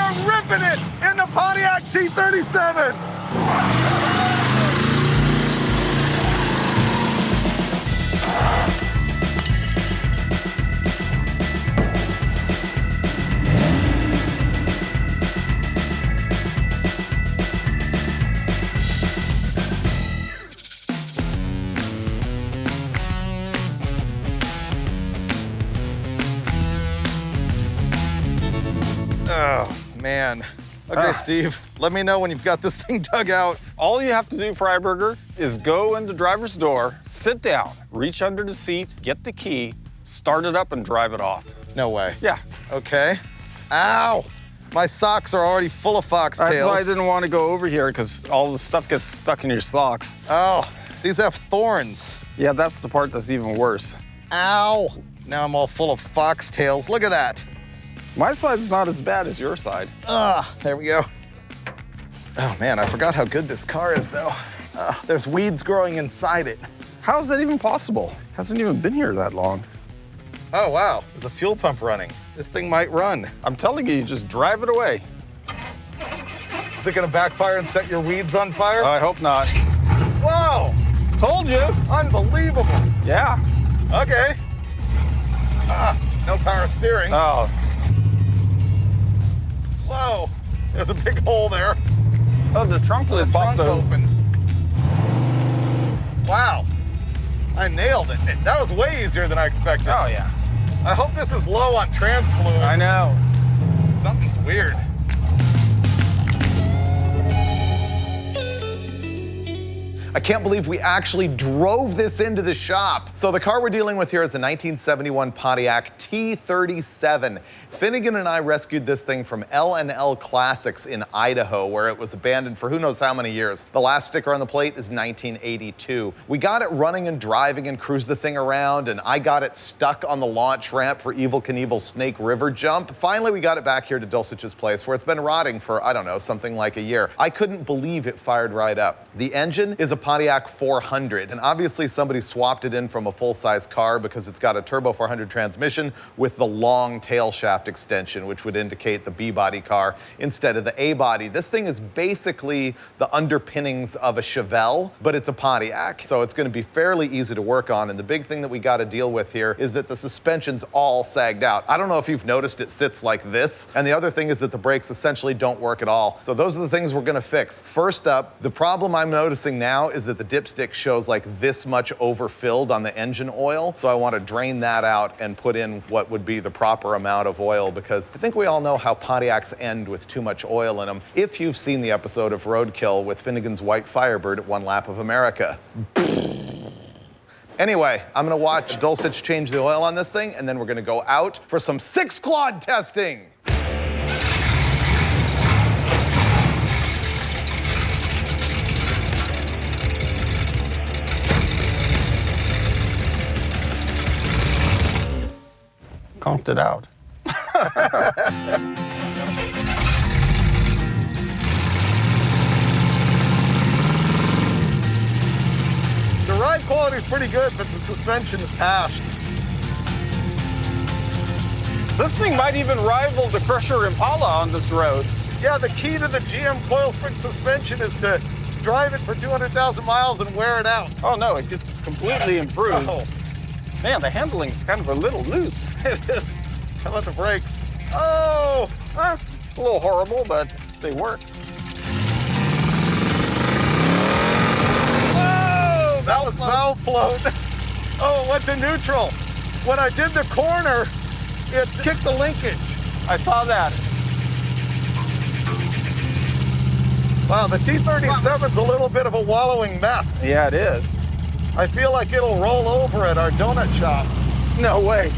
are ripping it in the Pontiac T37. Oh, man. Okay, Steve, let me know when you've got this thing dug out. All you have to do, Freiburger, is go in the driver's door, sit down, reach under the seat, get the key, start it up, and drive it off. No way. Yeah. Okay. Ow! My socks are already full of foxtails. That's why I didn't want to go over here, because all the stuff gets stuck in your socks. Oh, these have thorns. Yeah, that's the part that's even worse. Ow! Now I'm all full of foxtails. Look at that. My side's not as bad as your side. There we go. Oh man, I forgot how good this car is though. There's weeds growing inside it. How is that even possible? Hasn't even been here that long. Oh wow, there's a fuel pump running. This thing might run. I'm telling you, just drive it away. Is it gonna backfire and set your weeds on fire? I hope not. Whoa! Told you. Unbelievable. Yeah. Okay. No power steering. Oh. Whoa, there's a big hole there. Oh, the trunk lid popped open. Wow, I nailed it. That was way easier than I expected. Oh, yeah. I hope this is low on trans fluid. I know. Something's weird. I can't believe we actually drove this into the shop. So the car we're dealing with here is a 1971 Pontiac T37. Finnegan and I rescued this thing from L&L Classics in Idaho, where it was abandoned for who knows how many years. The last sticker on the plate is 1982. We got it running and driving and cruised the thing around, and I got it stuck on the launch ramp for Evel Knievel's Snake River jump. Finally, we got it back here to Dulcich's place, where it's been rotting for, I don't know, something like a year. I couldn't believe it fired right up. The engine is a Pontiac 400, and obviously somebody swapped it in from a full-size car because it's got a turbo 400 transmission with the long tail shaft extension, which would indicate the B-body car instead of the A-body. This thing is basically the underpinnings of a Chevelle, but it's a Pontiac, so it's going to be fairly easy to work on. And the big thing that we got to deal with here is that the suspension's all sagged out. I don't know if you've noticed it sits like this, and the other thing is that the brakes essentially don't work at all. So those are the things we're going to fix. First up, the problem I'm noticing now is that the dipstick shows like this much overfilled on the engine oil, so I want to drain that out and put in what would be the proper amount of oil, because I think we all know how Pontiacs end with too much oil in them, if you've seen the episode of Roadkill with Finnegan's White Firebird at One Lap of America. Anyway, I'm gonna watch Dulcich change the oil on this thing, and then we're gonna go out for some Six-clod testing. Conked it out. The ride quality is pretty good, but the suspension is hashed. This thing might even rival the Crusher Impala on this road. Yeah, the key to the GM coil spring suspension is to drive it for 200,000 miles and wear it out. Oh no, it gets completely improved. Oh. Man, the handling is kind of a little loose. It is. How about the brakes? Oh! A little horrible, but they work. Oh! That was valve float. Oh, it went to neutral. When I did the corner, it kicked the linkage. I saw that. Wow, the T37's a little bit of a wallowing mess. Yeah, it is. I feel like it'll roll over at our donut shop. No way.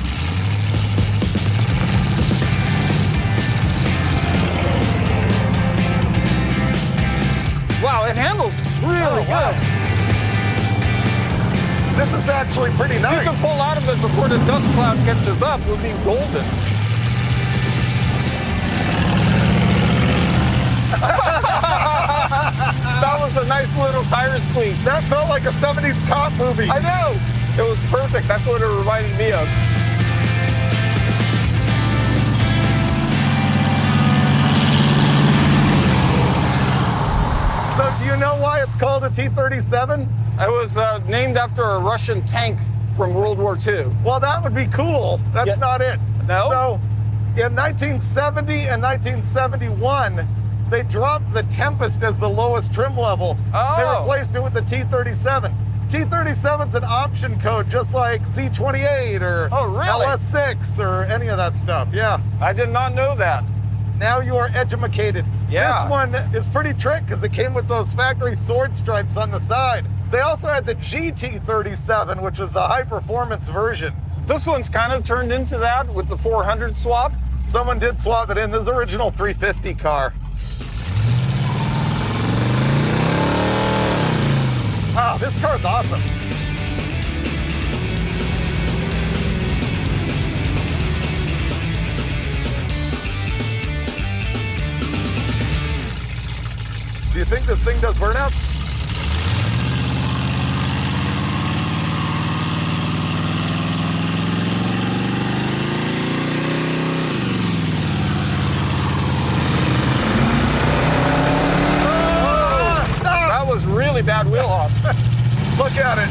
Wow, it handles really good. This is actually pretty nice. You can pull out of it before the dust cloud catches up. We'll be golden. That was a nice little tire squeak. That felt like a 70s cop movie. I know. It was perfect. That's what it reminded me of. T-37? It was named after a Russian tank from World War II. Well, that would be cool. That's not it. No? So, in 1970 and 1971, they dropped the Tempest as the lowest trim level. Oh. They replaced it with the T-37. T-37's an option code, just like Z28 or LS6 or any of that stuff, yeah. I did not know that. Now you are edumacated. Yeah. This one is pretty trick because it came with those factory sword stripes on the side. They also had the GT37, which is the high performance version. This one's kind of turned into that with the 400 swap. Someone did swap it in. This original 350 car. Wow, this car's awesome. Do you think this thing does burnouts? That was really bad wheel hop. Look at it.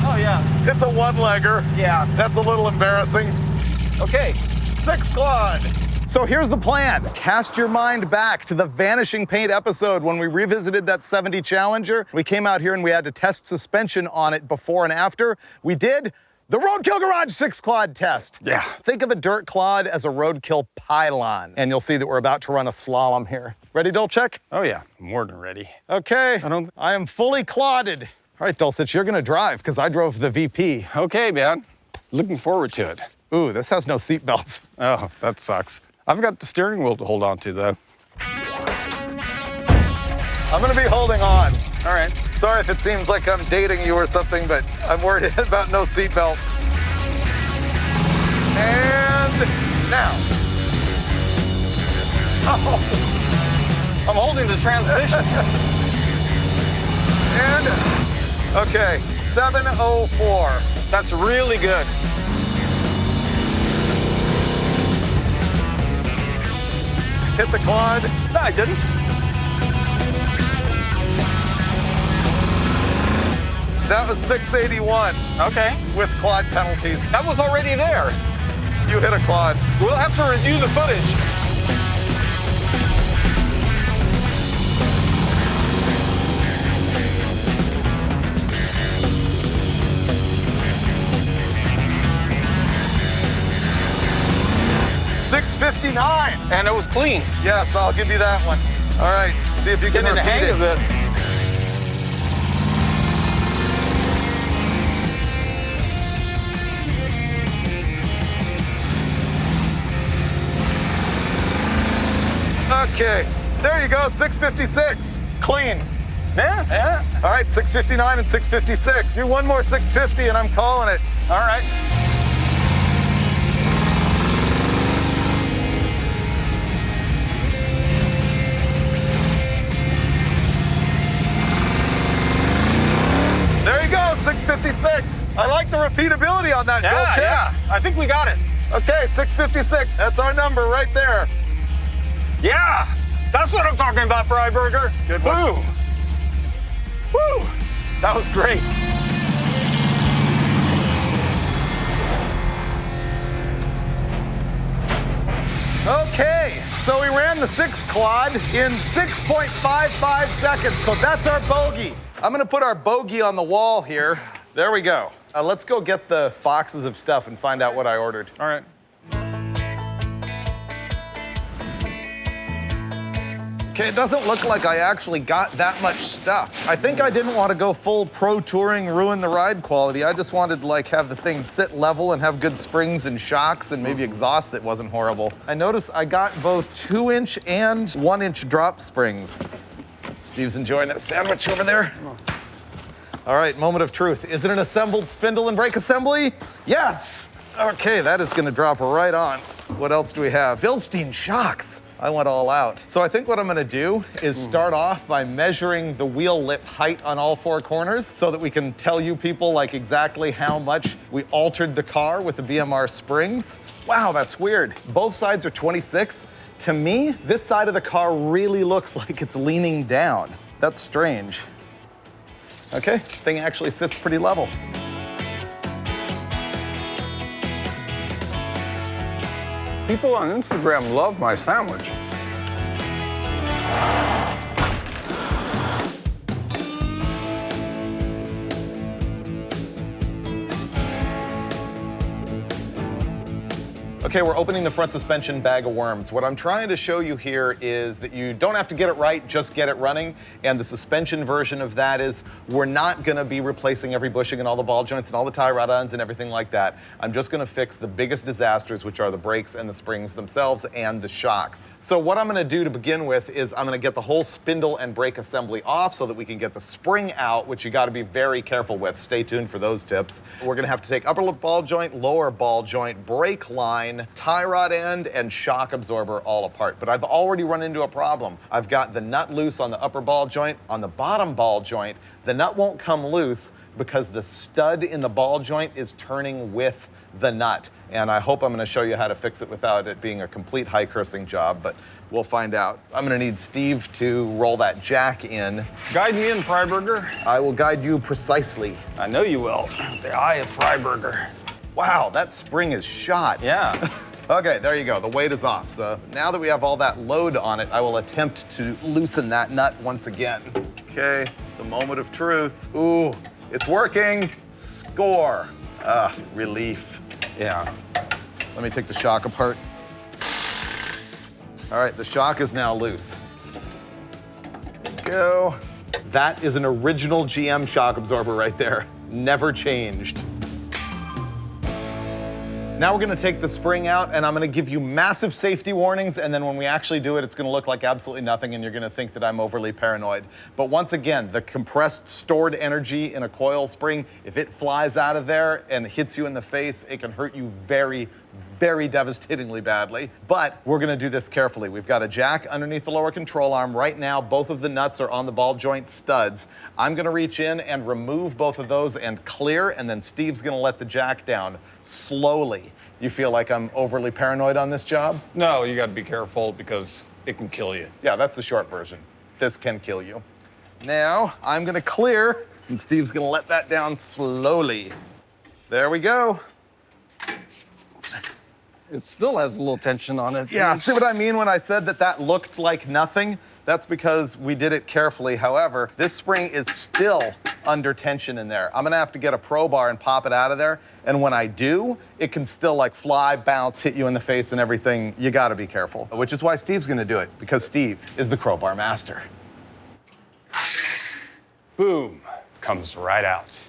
Oh, yeah. It's a one-legger. Yeah. That's a little embarrassing. Okay. Six-clod. So here's the plan. Cast your mind back to the Vanishing Paint episode when we revisited that 70 Challenger. We came out here and we had to test suspension on it before and after. We did the Roadkill Garage Six-clod test. Yeah. Think of a dirt clod as a roadkill pylon. And you'll see that we're about to run a slalom here. Ready, Dulcich? Oh, yeah. More than ready. Okay. I am fully clodded. All right, Dulcich, you're gonna drive because I drove the VP. Okay, man. Looking forward to it. Ooh, this has no seat belts. Oh, that sucks. I've got the steering wheel to hold on to, though. I'm gonna be holding on. All right. Sorry if it seems like I'm dating you or something, but I'm worried about no seatbelt. And now. Oh. I'm holding the transmission. And, okay, 704. That's really good. Hit the clod. No, I didn't. That was 681 Okay. with clod penalties. That was already there. You hit a clod. We'll have to review the footage. $659. And it was clean. Yes, I'll give you that one. All right, see if you can Getting the repeat hang it. of this. Okay, there you go, 656. Clean. Yeah. All right, 659 and 656. You one more 650 and I'm calling it. All right. There you go, 656. I like the repeatability on that, Dulcich. Yeah. I think we got it. Okay, 656. That's our number right there. Yeah. That's what I'm talking about, Freiburger. Good one. Boom. Woo. That was great. Okay, so we ran the Six-clod in 6.55 seconds, so that's our bogey. I'm gonna put our bogey on the wall here. There we go. Let's go get the boxes of stuff and find out what I ordered. All right. Okay, it doesn't look like I actually got that much stuff. I think I didn't want to go full pro touring, ruin the ride quality. I just wanted to like have the thing sit level and have good springs and shocks and maybe exhaust that wasn't horrible. I noticed I got both 2-inch and 1-inch drop springs. Steve's enjoying that sandwich over there. All right, moment of truth. Is it an assembled spindle and brake assembly? Yes! Okay, that is gonna drop right on. What else do we have? Bilstein shocks. I went all out. So I think what I'm gonna do is start off by measuring the wheel lip height on all 4 corners so that we can tell you people like exactly how much we altered the car with the BMR springs. Wow, that's weird. Both sides are 26. To me, this side of the car really looks like it's leaning down. That's strange. Okay, thing actually sits pretty level. People on Instagram love my sandwich. Okay, we're opening the front suspension bag of worms. What I'm trying to show you here is that you don't have to get it right, just get it running. And the suspension version of that is we're not gonna be replacing every bushing and all the ball joints and all the tie rod ends and everything like that. I'm just gonna fix the biggest disasters, which are the brakes and the springs themselves and the shocks. So what I'm gonna do to begin with is I'm gonna get the whole spindle and brake assembly off so that we can get the spring out, which you gotta be very careful with. Stay tuned for those tips. We're gonna have to take upper ball joint, lower ball joint, brake line, tie rod end, and shock absorber all apart. But I've already run into a problem. I've got the nut loose on the upper ball joint. On the bottom ball joint, the nut won't come loose because the stud in the ball joint is turning with the nut. And I hope I'm gonna show you how to fix it without it being a complete high cursing job, but we'll find out. I'm gonna need Steve to roll that jack in. Guide me in, Freiburger. I will guide you precisely. I know you will. The eye of Freiburger. Wow, that spring is shot. Yeah. Okay, there you go. The weight is off. So now that we have all that load on it, I will attempt to loosen that nut once again. Okay, it's the moment of truth. Ooh, it's working. Score. Relief. Yeah. Let me take the shock apart. All right, the shock is now loose. There we go. That is an original GM shock absorber right there. Never changed. Now we're gonna take the spring out and I'm gonna give you massive safety warnings, and then when we actually do it, it's gonna look like absolutely nothing and you're gonna think that I'm overly paranoid. But once again, the compressed stored energy in a coil spring, if it flies out of there and hits you in the face, it can hurt you very, very devastatingly badly. But we're gonna do this carefully. We've got a jack underneath the lower control arm. Right now, both of the nuts are on the ball joint studs. I'm gonna reach in and remove both of those and clear, and then Steve's gonna let the jack down slowly. You feel like I'm overly paranoid on this job? No, you gotta be careful because it can kill you. Yeah, that's the short version. This can kill you. Now, I'm gonna clear, and Steve's gonna let that down slowly. There we go. It still has a little tension on it. Yeah, see what I mean when I said that that looked like nothing? That's because we did it carefully. However, this spring is still under tension in there. I'm gonna have to get a pro bar and pop it out of there. And when I do, it can still like fly, bounce, hit you in the face and everything. You gotta be careful, which is why Steve's gonna do it, because Steve is the crowbar master. Boom, comes right out.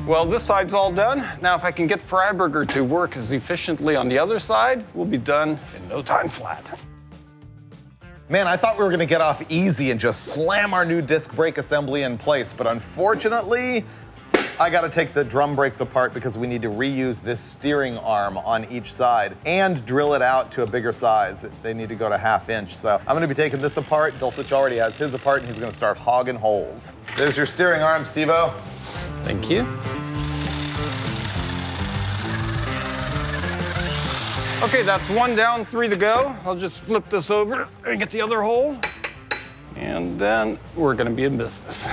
Well, this side's all done. Now, if I can get Freiburger to work as efficiently on the other side, we'll be done in no time flat. Man, I thought we were gonna get off easy and just slam our new disc brake assembly in place, but unfortunately, I gotta take the drum brakes apart because we need to reuse this steering arm on each side and drill it out to a bigger size. They need to go to 1/2 inch. So I'm gonna be taking this apart. Dulcich already has his apart and he's gonna start hogging holes. There's your steering arm, Steve-O. Thank you. Okay, that's 1 down, 3 to go. I'll just flip this over and get the other hole. And then we're gonna be in business.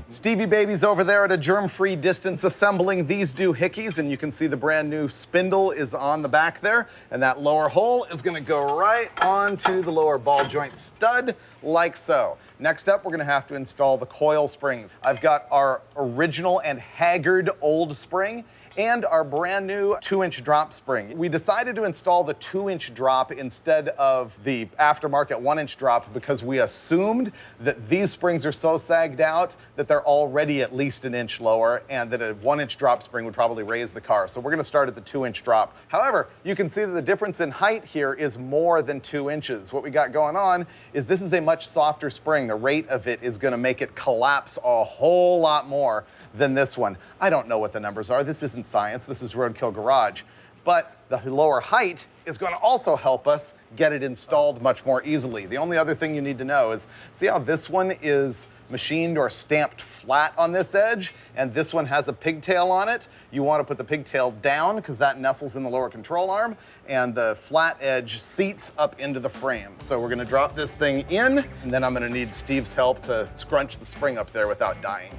Stevie Baby's over there at a germ-free distance assembling these doohickeys, and you can see the brand new spindle is on the back there, and that lower hole is gonna go right onto the lower ball joint stud, like so. Next up, we're gonna have to install the coil springs. I've got our original and haggard old spring and our brand new 2-inch drop spring. We decided to install the 2-inch drop instead of the aftermarket 1-inch drop because we assumed that these springs are so sagged out that they're already at least 1 inch lower and that a 1-inch drop spring would probably raise the car. So we're gonna start at the 2-inch drop. However, you can see that the difference in height here is more than 2 inches. What we got going on is this is a much softer spring. The rate of it is gonna make it collapse a whole lot more than this one. I don't know what the numbers are. This isn't science. This is Roadkill Garage. but the lower height is going to also help us get it installed much more easily. The only other thing you need to know is, see how this one is machined or stamped flat on this edge, and this one has a pigtail on it? You want to put the pigtail down because that nestles in the lower control arm, and the flat edge seats up into the frame. So we're going to drop this thing in, and then I'm going to need Steve's help to scrunch the spring up there without dying.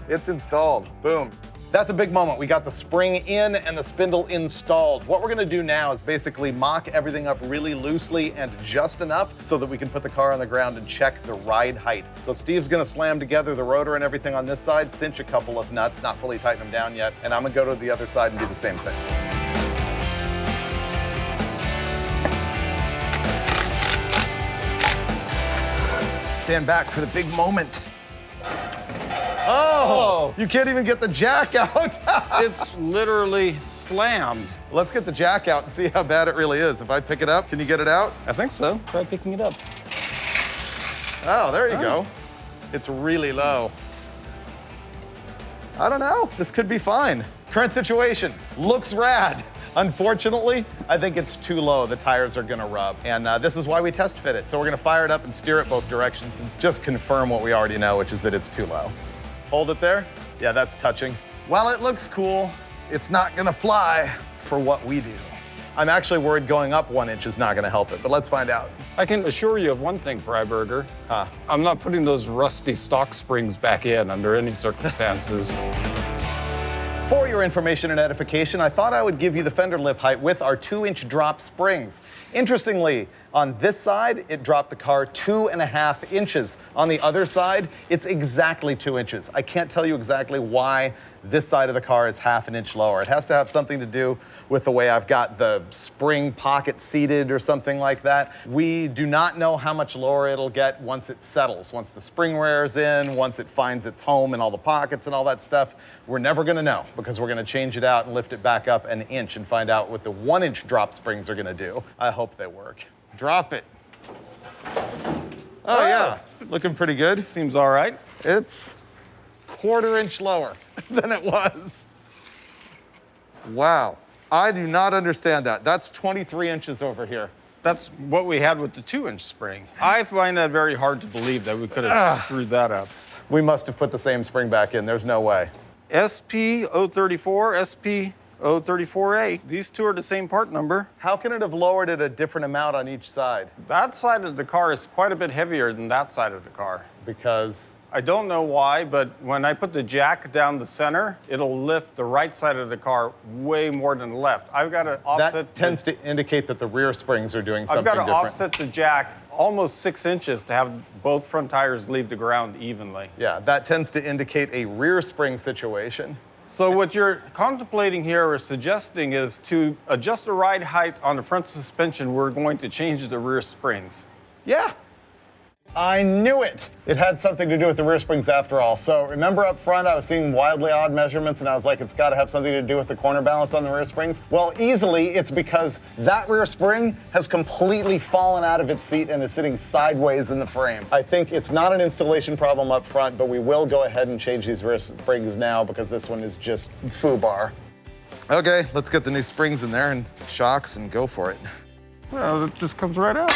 It's installed. Boom. That's a big moment. We got the spring in and the spindle installed. What we're gonna do now is basically mock everything up really loosely and just enough so that we can put the car on the ground and check the ride height. So Steve's gonna slam together the rotor and everything on this side, cinch a couple of nuts, not fully tighten them down yet, and I'm gonna go to the other side and do the same thing. Stand back for the big moment. Oh, you can't even get the jack out. It's literally slammed. Let's get the jack out and see how bad it really is. If I pick it up, can you get it out? I think so. Try picking it up. Oh, there you go. It's really low. I don't know. This could be fine. Current situation looks rad. Unfortunately, I think it's too low. The tires are gonna rub. And this is why we test fit it. So we're gonna fire it up and steer it both directions and just confirm what we already know, which is that it's too low. Hold it there. Yeah, that's touching. While it looks cool, it's not gonna fly for what we do. I'm actually worried going up 1 inch is not gonna help it, but let's find out. I can assure you of one thing, Freiburger. I'm not putting those rusty stock springs back in under any circumstances. For your information and edification, I thought I would give you the fender lip height with our 2-inch drop springs. Interestingly, on this side, it dropped the car 2.5 inches. On the other side, it's exactly 2 inches. I can't tell you exactly why this side of the car is 1/2 inch lower. It has to have something to do with the way I've got the spring pocket seated or something like that. We do not know how much lower it'll get once it settles, once the spring wears in, once it finds its home in all the pockets and all that stuff. We're never gonna know because we're gonna change it out and lift it back up 1 inch and find out what the 1-inch drop springs are gonna do. I hope they work. Drop it. Oh yeah, looking pretty good. Seems all right. It's 1/4 inch lower than it was. Wow, I do not understand that. That's 23 inches over here. That's what we had with the 2-inch spring. I find that very hard to believe that we could have screwed that up. We must have put the same spring back in. There's no way. SP034, SP034A. These two are the same part number. How can it have lowered it a different amount on each side? That side of the car is quite a bit heavier than that side of the car. Because? I don't know why, but when I put the jack down the center, it'll lift the right side of the car way more than the left. I've got to offset. That tends to indicate that the rear springs are doing something different. I've got to different. offset the jack almost 6 inches to have both front tires leave the ground evenly. Yeah, that tends to indicate a rear spring situation. So what you're contemplating here or suggesting is to adjust the ride height on the front suspension, we're going to change the rear springs. Yeah. I knew it. It had something to do with the rear springs after all. So remember up front, I was seeing wildly odd measurements and I was like, it's gotta have something to do with the corner balance on the rear springs. Well, easily it's because that rear spring has completely fallen out of its seat and is sitting sideways in the frame. I think it's not an installation problem up front, but we will go ahead and change these rear springs now because this one is just foobar. Okay, let's get the new springs in there and shocks and go for it. Well, it just comes right out.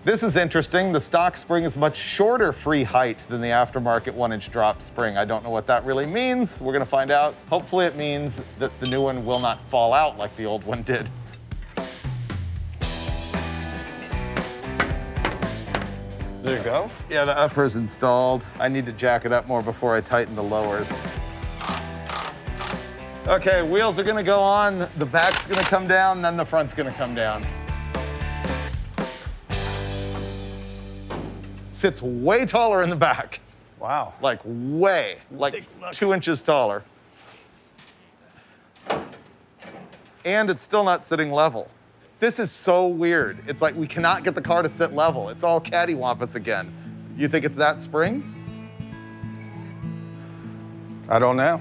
This is interesting. The stock spring is much shorter free height than the aftermarket 1-inch drop spring. I don't know what that really means. We're gonna find out. Hopefully it means that the new one will not fall out like the old one did. There you go. Yeah, the upper's installed. I need to jack it up more before I tighten the lowers. Okay, wheels are gonna go on, the back's gonna come down, then the front's gonna come down. Sits way taller in the back. Wow. Like way, like 2 inches taller. And it's still not sitting level. This is so weird. It's like we cannot get the car to sit level. It's all cattywampus again. You think it's that spring? I don't know.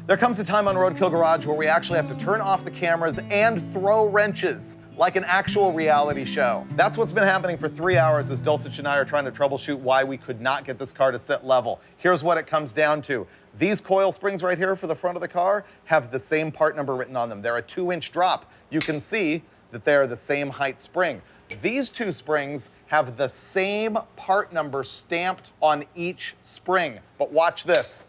There comes a time on Roadkill Garage where we actually have to turn off the cameras and throw wrenches, like an actual reality show. That's what's been happening for 3 hours as Dulcich and I are trying to troubleshoot why we could not get this car to sit level. Here's what it comes down to. These coil springs right here for the front of the car have the same part number written on them. They're a 2-inch drop. You can see that they are the same height spring. These two springs have the same part number stamped on each spring. But watch this.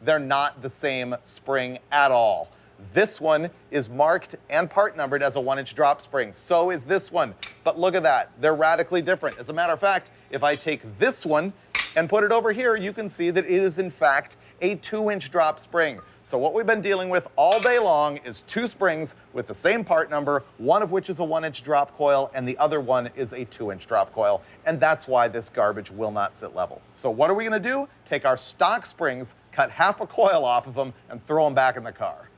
They're not the same spring at all. This one is marked and part numbered as a 1-inch drop spring. So is this one. But look at that. They're radically different. As a matter of fact, if I take this one and put it over here, you can see that it is in fact a 2-inch drop spring. So what we've been dealing with all day long is two springs with the same part number, one of which is a 1-inch drop coil and the other one is a 2-inch drop coil. And that's why this garbage will not sit level. So what are we gonna do? Take our stock springs, cut half a coil off of them and throw them back in the car.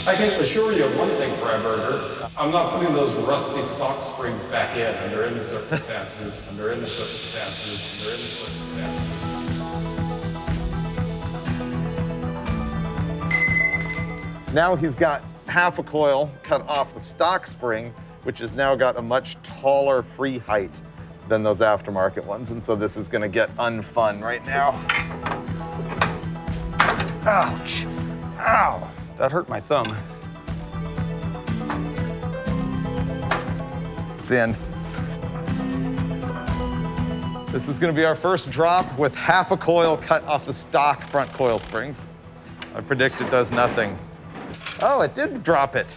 I can assure you of one thing, Freiburger. I'm not putting those rusty stock springs back in under any circumstances, under any circumstances, under any circumstances. Now he's got half a coil cut off the stock spring, which has now got a much taller free height than those aftermarket ones. And so this is gonna get unfun right now. Ouch, ow. That hurt my thumb. It's in. This is gonna be our first drop with half a coil cut off the stock front coil springs. I predict it does nothing. Oh, it did drop it.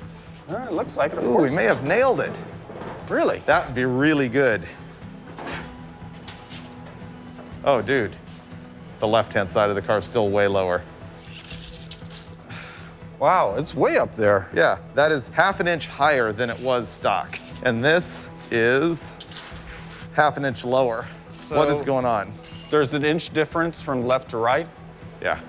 It looks like it. Ooh, we may have nailed it. Really? That would be really good. Oh, dude. The left-hand side of the car is still way lower. Wow, it's way up there. Yeah, that is half an inch higher than it was stock. And this is half an inch lower. So what is going on? There's an inch difference from left to right. Yeah,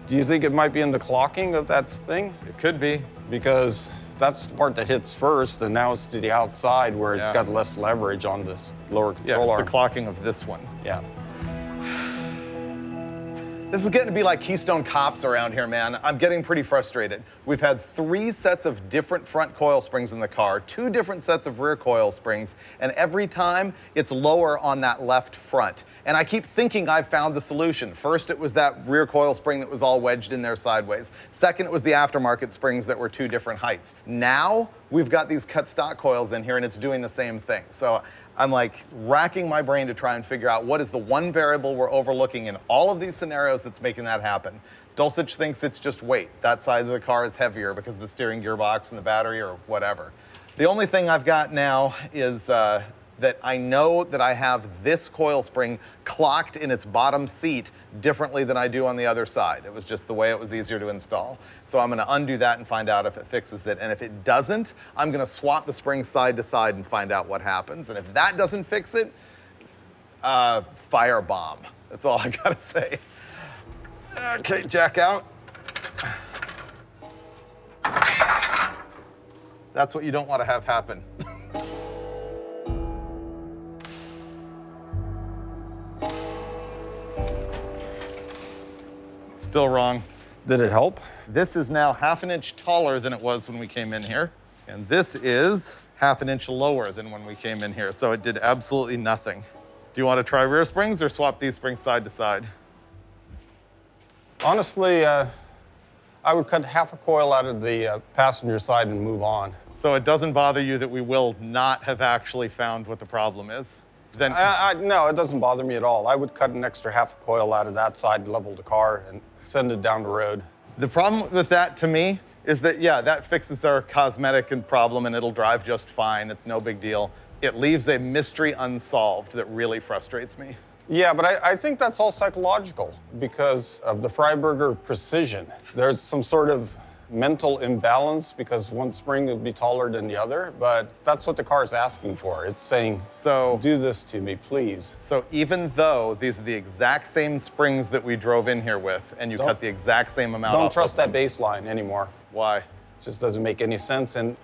Do you think it might be in the clocking of that thing? it could be. Because that's the part that hits first, and now it's to the outside where it's Yeah. got less leverage on the lower Yeah, control it's arm. the clocking of this one. Yeah. This is getting to be like Keystone Cops around here, man. I'm getting pretty frustrated. We've had 3 sets of different front coil springs in the car, 2 different sets of rear coil springs, and every time it's lower on that left front. And I keep thinking I've found the solution. First, it was that rear coil spring that was all wedged in there sideways. Second, it was the aftermarket springs that were 2 different heights. Now, we've got these cut stock coils in here and it's doing the same thing. So I'm like racking my brain to try and figure out what is the one variable we're overlooking in all of these scenarios that's making that happen. Dulcich thinks it's just weight. That side of the car is heavier because of the steering gearbox and the battery or whatever. The only thing I've got now is that I know that I have this coil spring clocked in its bottom seat differently than I do on the other side. It was just the way it was easier to install. So I'm gonna undo that and find out if it fixes it. And if it doesn't, I'm gonna swap the springs side to side and find out what happens. And if that doesn't fix it, firebomb. That's all I gotta say. Okay, jack out. That's what you don't wanna have happen. Still wrong. Did it help? This is now half an inch taller than it was when we came in here. And this is half an inch lower than when we came in here. So it did absolutely nothing. Do you want to try rear springs or swap these springs side to side? Honestly, I would cut half a coil out of the passenger side and move on. So it doesn't bother you that we will not have actually found what the problem is? Then No, it doesn't bother me at all. I would cut an extra half a coil out of that side, level the car, and send it down the road. the problem with that to me is that, yeah, that fixes our cosmetic and problem and it'll drive just fine. It's no big deal. It leaves a mystery unsolved that really frustrates me. Yeah, but I think that's all psychological because of the Freiburger precision. There's some sort of mental imbalance because one spring would be taller than the other, but that's what the car is asking for. It's saying, So, do this to me, please. so even though these are the exact same springs that we drove in here with and you cut the exact same amount off Don't of trust that them, baseline anymore. why? It just doesn't make any sense. And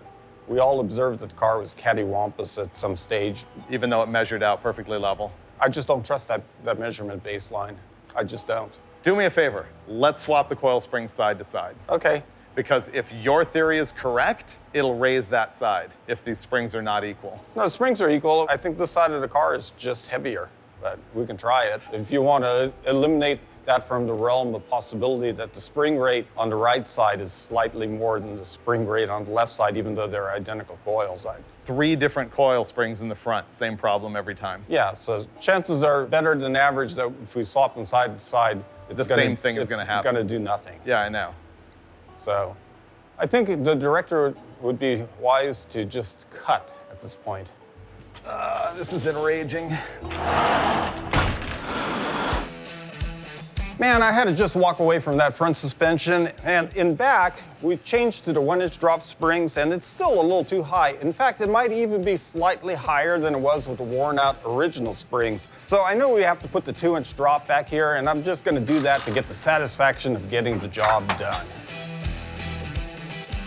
we all observed that the car was cattywampus at some stage. Even though it measured out perfectly level. I just don't trust that measurement baseline. I just don't. Do me a favor, let's swap the coil springs side to side. Okay. Because if your theory is correct, it'll raise that side if these springs are not equal. No, the springs are equal. I think this side of the car is just heavier. but we can try it. If you want to eliminate that from the realm of possibility that the spring rate on the right side is slightly more than the spring rate on the left side, even though they're identical coils. 3 different coil springs in the front, same problem every time. Yeah, so chances are better than average that if we swap them side to side, the same thing is going to happen. It's going to do nothing. Yeah, I know. So I think the director would be wise to just cut at this point. This is enraging. Man, I had to just walk away from that front suspension. And in back, we changed to the 1-inch drop springs, and it's still a little too high. In fact, it might even be slightly higher than it was with the worn-out original springs. So I know we have to put the 2-inch drop back here, and I'm just going to do that to get the satisfaction of getting the job done.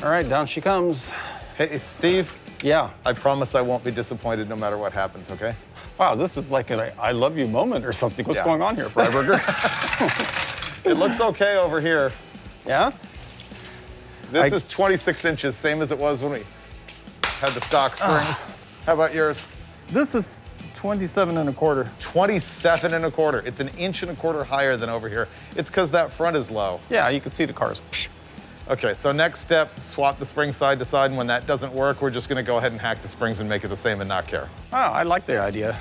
All right, down she comes. Hey, Steve. Yeah. I promise I won't be disappointed no matter what happens, okay? Wow, this is like an I love you moment or something. What's going on here, Freiburger? It looks okay over here. Yeah? This is 26 inches, same as it was when we had the stock springs. How about yours? This is 27 1/4. 27 1/4. It's 1.25 inches higher than over here. It's because that front is low. Yeah, you can see the cars. Okay, so next step, swap the spring side to side, and when that doesn't work, we're just gonna go ahead and hack the springs and make it the same and not care. Oh, I like the idea.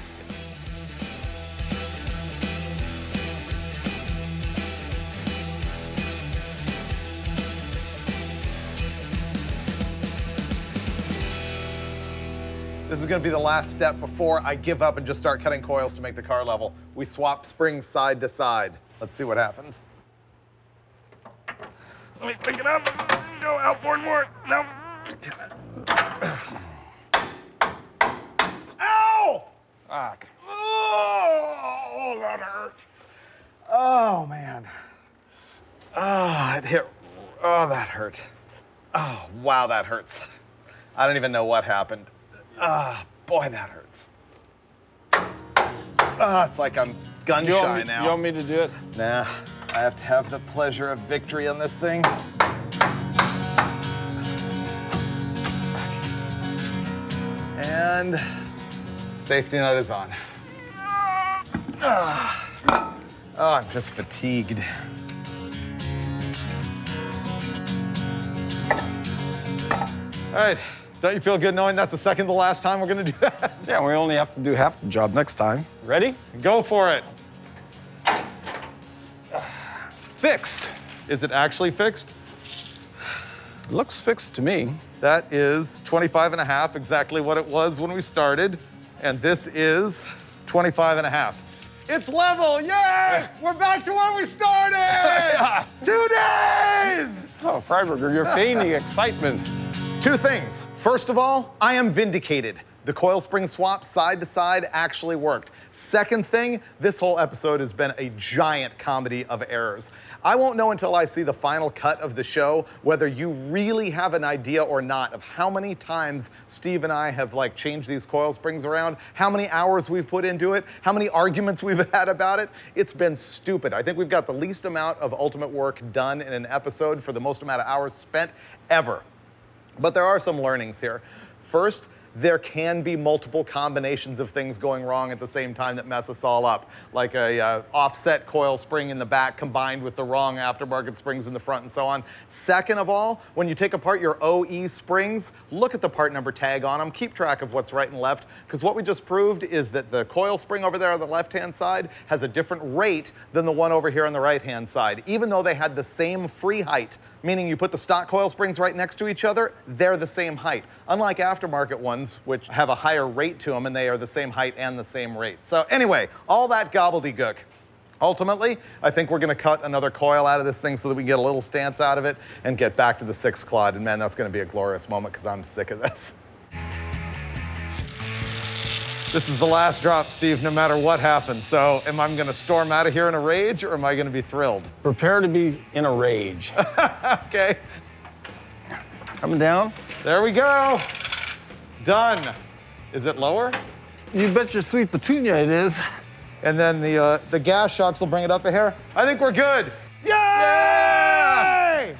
This is gonna be the last step before I give up and just start cutting coils to make the car level. We swap springs side to side. Let's see what happens. Let me pick it up. Go outboard more. No. Ow! Fuck. Oh, that hurt. Oh, man. Oh, it hit. Oh, that hurt. Oh, wow, that hurts. I don't even know what happened. Ah, boy, that hurts. Ah, it's like I'm gun shy now. You want me to do it? Nah, I have to have the pleasure of victory on this thing. And safety net is on. Oh, I'm just fatigued. All right, don't you feel good knowing that's the second to last time we're gonna do that? Yeah, we only have to do half the job next time. Ready? Go for it. Fixed. Is it actually fixed? It looks fixed to me. That is 25.5, exactly what it was when we started. And this is 25.5. It's level, yay! We're back to where we started! 2 days! Oh, Freiburger, you're feigning excitement. 2 things. First of all, I am vindicated. The coil spring swap side to side actually worked. Second thing, this whole episode has been a giant comedy of errors. I won't know until I see the final cut of the show whether you really have an idea or not of how many times Steve and I have changed these coil springs around, how many hours we've put into it, how many arguments we've had about it. It's been stupid. I think we've got the least amount of ultimate work done in an episode for the most amount of hours spent ever. But there are some learnings here. First, there can be multiple combinations of things going wrong at the same time that mess us all up, like a offset coil spring in the back combined with the wrong aftermarket springs in the front and so on. Second of all, when you take apart your OE springs, look at the part number tag on them, keep track of what's right and left, because what we just proved is that the coil spring over there on the left-hand side has a different rate than the one over here on the right-hand side, even though they had the same free height, meaning you put the stock coil springs right next to each other, they're the same height. Unlike aftermarket ones, which have a higher rate to them and they are the same height and the same rate. So anyway, all that gobbledygook. Ultimately, I think we're gonna cut another coil out of this thing so that we can get a little stance out of it and get back to the 6-clod. And man, that's gonna be a glorious moment because I'm sick of this. This is the last drop, Steve, no matter what happens. So am I gonna storm out of here in a rage or am I gonna be thrilled? Prepare to be in a rage. Okay. Coming down. There we go. Done. Is it lower? You bet your sweet petunia it is. And then the gas shocks will bring it up a hair. I think we're good. Yay! Yeah!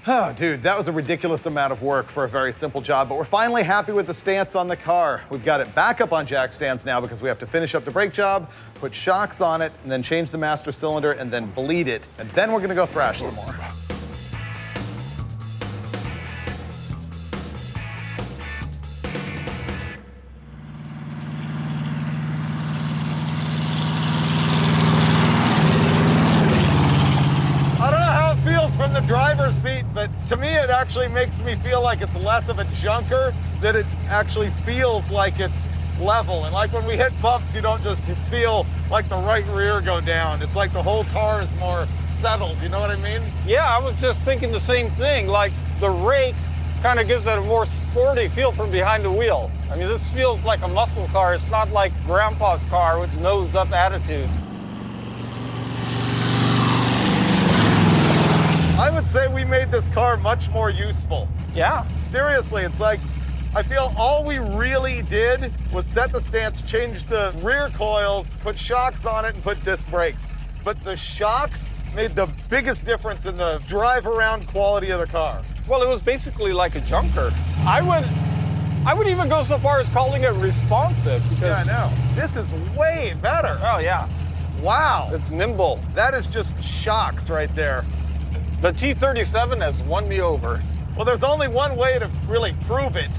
Oh, dude, that was a ridiculous amount of work for a very simple job, but we're finally happy with the stance on the car. We've got it back up on jack stands now because we have to finish up the brake job, put shocks on it, and then change the master cylinder, and then bleed it. And then we're gonna go thrash some more. From the driver's seat, but to me it actually makes me feel like it's less of a junker, that it actually feels like it's level. And like when we hit bumps, you don't just feel like the right rear go down. It's like the whole car is more settled, you know what I mean? Yeah, I was just thinking the same thing. Like the rake kind of gives it a more sporty feel from behind the wheel. I mean, this feels like a muscle car. It's not like Grandpa's car with nose up attitude. I would say we made this car much more useful. Yeah. Seriously, it's like, I feel all we really did was set the stance, change the rear coils, put shocks on it, and put disc brakes. But the shocks made the biggest difference in the drive around quality of the car. Well, it was basically like a junker. I would even go so far as calling it responsive. Because, yeah, I know. This is way better. Oh, yeah. Wow. It's nimble. That is just shocks right there. The T37 has won me over. Well, there's only one way to really prove it.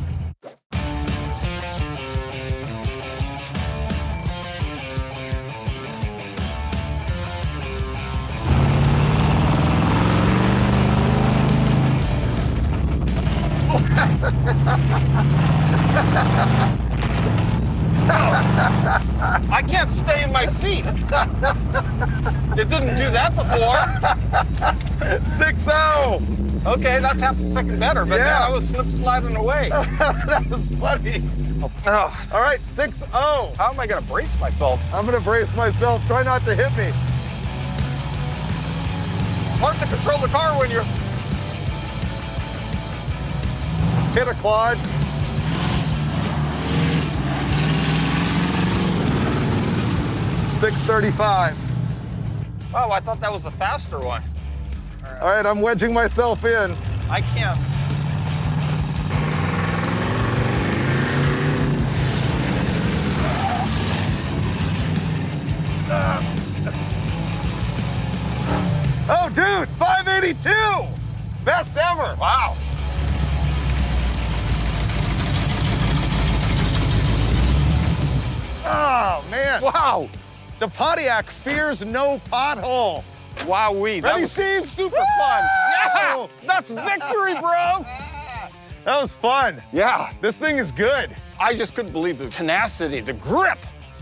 I can't stay in my seat. It didn't do that before. 6-0. Okay, that's half a second better, but Yeah. man, I was slip sliding away. That was funny. Oh, All right, 6-0. how am I gonna brace myself? I'm gonna brace myself. Try not to hit me. It's hard to control the car when you're... Hit a quad. .635. Oh, I thought that was a faster one. All right, I'm wedging myself in. I can't. Oh, dude, 582. Best ever. Wow. Oh, man. Wow. The Pontiac fears no pothole. Wowee. That Ready, was Steve? super fun. Yeah. That's victory, bro. That was fun. Yeah. This thing is good. I just couldn't believe the tenacity, the grip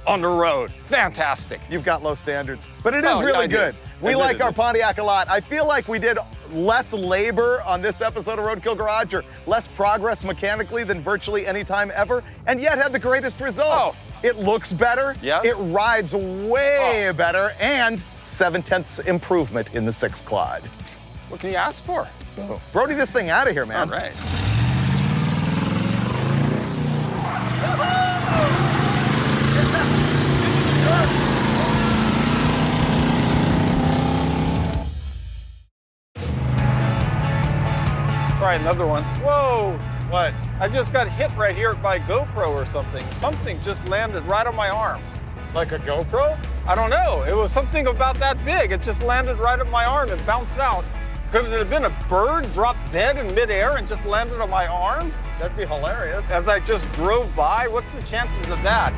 on the road. Fantastic. You've got low standards, but it is Oh, yeah, really I do. good. I We did, like I our did. Pontiac a lot. I feel like we did less labor on this episode of Roadkill Garage, or less progress mechanically than virtually any time ever, and yet had the greatest results. Oh. It looks better. Yes. It rides way better, and 7/10 improvement in the Six-clod. What can you ask for? Brody this thing out of here, man. All right. Try another one. Whoa! What? I just got hit right here by GoPro or something. Something just landed right on my arm. Like a GoPro? I don't know. It was something about that big. It just landed right on my arm and bounced out. Could it have been a bird dropped dead in midair and just landed on my arm That'd be hilarious. as I just drove by? What's the chances of that?